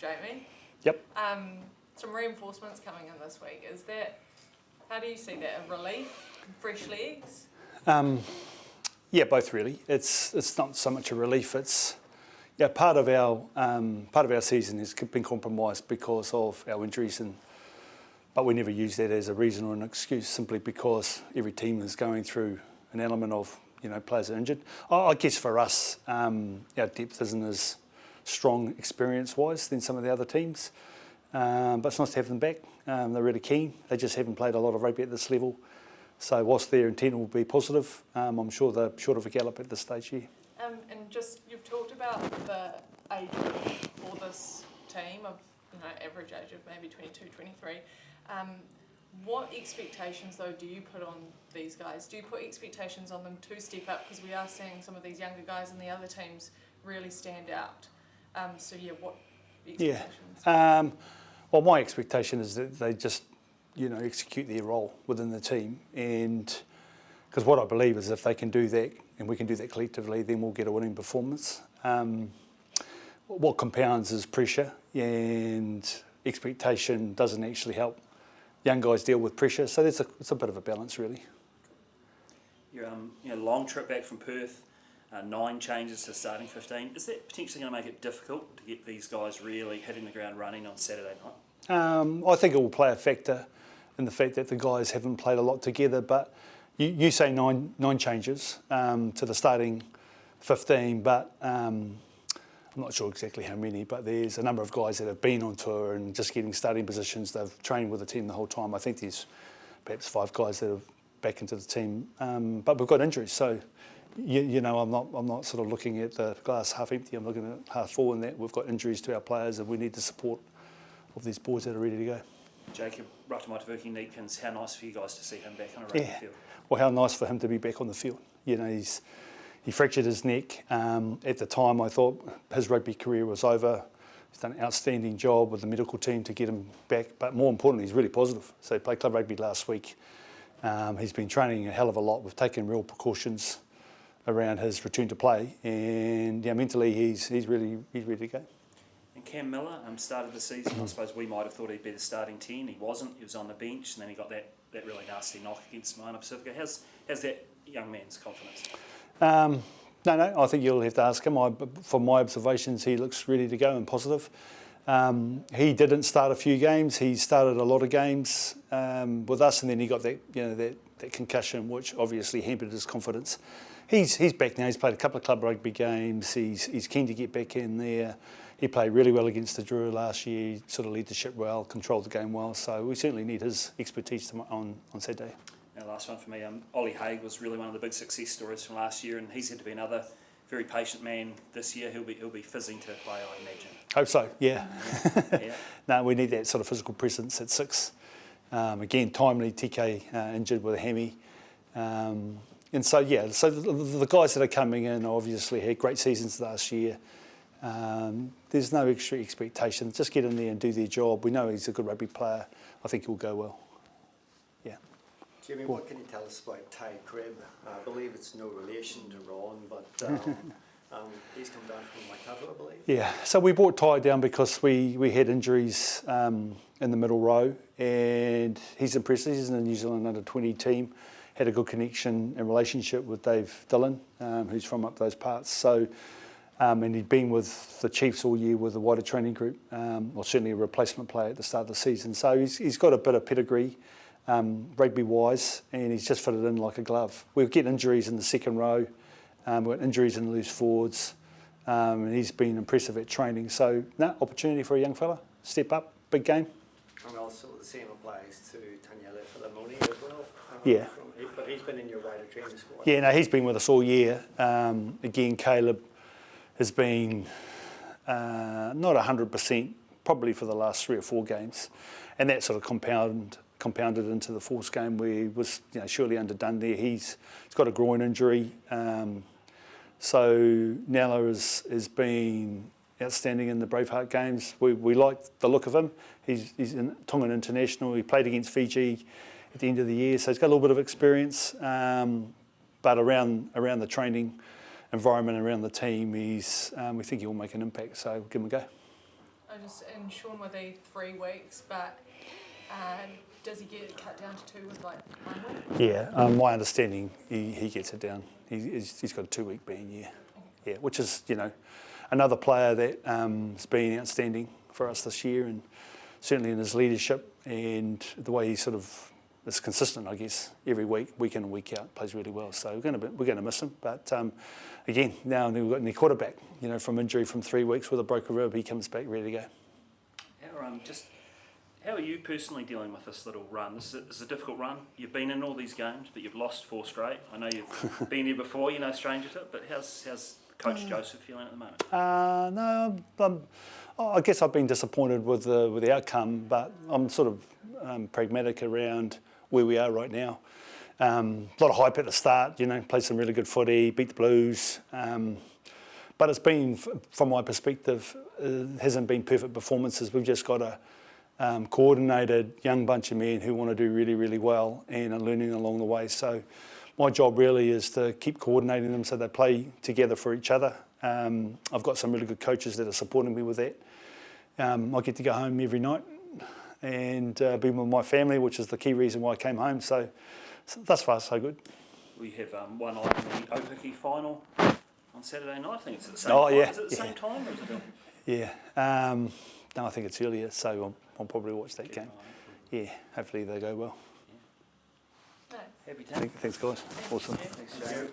Jamie. Yep. Some reinforcements coming in this week. How do you see that? A relief? Fresh legs? Yeah, both really. It's not so much a relief. It's part of our season has been compromised because of our injuries, but we never use that as a reason or an excuse. Simply because every team is going through an element of players are injured. I guess for us, our depth isn't as strong experience-wise than some of the other teams, but it's nice to have them back. They're really keen. They just haven't played a lot of rugby at this level. So whilst their intent will be positive, I'm sure they're short of a gallop at this stage here. And just, you've talked about the age for this team of, average age of maybe 22, 23. What expectations, though, do you put on these guys? Do you put expectations on them to step up? Because we are seeing some of these younger guys in the other teams really stand out. What expectations? Well, my expectation is that they just, execute their role within the team. And because what I believe is if they can do that, and we can do that collectively, then we'll get a winning performance. What compounds is pressure, and expectation doesn't actually help young guys deal with pressure. So it's a bit of a balance, really. Your long trip back from Perth, 9 changes to starting 15. Is that potentially going to make it difficult to get these guys really hitting the ground running on Saturday night? I think it will play a factor in the fact that the guys haven't played a lot together. But you say nine changes to the starting 15, but I'm not sure exactly how many, but there's a number of guys that have been on tour and just getting starting positions. They've trained with the team the whole time. I think there's perhaps 5 guys that are back into the team, but we've got injuries. So, I'm not sort of looking at the glass half empty. I'm looking at half full in that we've got injuries to our players and we need the support of these boys that are ready to go. Jacob Ratamaitavuki-Neatkins, how nice for you guys to see him back on a rugby field. Well, how nice for him to be back on the field. He fractured his neck. At the time, I thought his rugby career was over. He's done an outstanding job with the medical team to get him back. But more importantly, he's really positive. So he played club rugby last week. He's been training a hell of a lot. We've taken real precautions around his return to play. And mentally, he's ready to go. And Cam Miller started the season. I suppose we might have thought he'd be the starting 10. He wasn't. He was on the bench, and then he got that really nasty knock against Moana Pacifica. How's that young man's confidence? No, I think you'll have to ask him. From my observations, he looks ready to go and positive. He didn't start a few games. He started a lot of games with us, and then he got that concussion, which obviously hampered his confidence. He's back now. He's played a couple of club rugby games. He's keen to get back in there. He played really well against the Drua last year. He sort of led the ship well, controlled the game well. So we certainly need his expertise on Saturday. Now, last one for me. Ollie Haig was really one of the big success stories from last year, and he's had to be another very patient man this year. He'll be fizzing to play, I imagine. Hope so. Yeah. Yeah. No, we need that sort of physical presence at 6. Again, timely. TK injured with a hammy. And so the guys that are coming in obviously had great seasons last year. There's no extra expectation. Just get in there and do their job. We know he's a good rugby player. I think he'll go well. Yeah. Jimmy, what can you tell us about Ty Cribb? I believe it's no relation to Ron, but he's come down from Waikato, I believe. Yeah. So we brought Ty down because we had injuries in the middle row, and he's impressed. He's in the New Zealand under-20 team. Had a good connection and relationship with Dave Dillon, who's from up those parts. So, and he'd been with the Chiefs all year with the wider training group, or certainly a replacement player at the start of the season. So he's got a bit of pedigree, rugby-wise, and he's just fitted in like a glove. We'll get injuries in the second row. We've got injuries in the loose forwards, and he's been impressive at training. So, opportunity for a young fella. Step up, big game. And also the same applies to Taniela Filamoni as well. Yeah. But he's been in your wider training squad. Yeah, no, he's been with us all year. Again, Caleb has been not 100%, probably for the last 3 or 4 games, and that sort of compounded into the fourth game where he was surely underdone there. He's got a groin injury, so Nella has been outstanding in the Braveheart games. We like the look of him. He's in Tongan international. He played against Fiji at the end of the year, so he's got a little bit of experience. But around the training environment, around the team, we think he'll make an impact. So give him a go. noticed in Sean Withy 3 weeks, but does he get it cut down to 2 with like 1 week? Yeah, my understanding, he gets it down. He's got a 2-week ban, yeah, which is, you know, another player that has been outstanding for us this year, and certainly in his leadership and the way he sort of is consistent, I guess, every week in and week out, plays really well. So we're going to miss him, but again, now we've got a new quarterback, you know, from injury from 3 weeks with a broken rib, he comes back ready to go. How are you personally dealing with this little run? This is a difficult run. You've been in all these games, but you've lost 4 straight. I know you've been here before, you're no stranger to it, but how's Coach Joseph feeling at the moment? No, I guess I've been disappointed with the outcome, but I'm sort of pragmatic around where we are right now. A lot of hype at the start, you know, played some really good footy, beat the Blues. But it's been, from my perspective, it hasn't been perfect performances. We've just got a coordinated young bunch of men who want to do really, really well and are learning along the way. So my job really is to keep coordinating them so they play together for each other. I've got some really good coaches that are supporting me with that. I get to go home every night and be with my family, which is the key reason why I came home. So thus far, so good. We have one eye on the Opaki final on Saturday night. I think it's at the same time. Yeah. Is it at the same time or is it? Yeah. No, I think it's earlier, so I'll probably watch that game. Yeah, hopefully they go well. No. Happy day. Thanks, guys. Awesome. Thanks, Joe.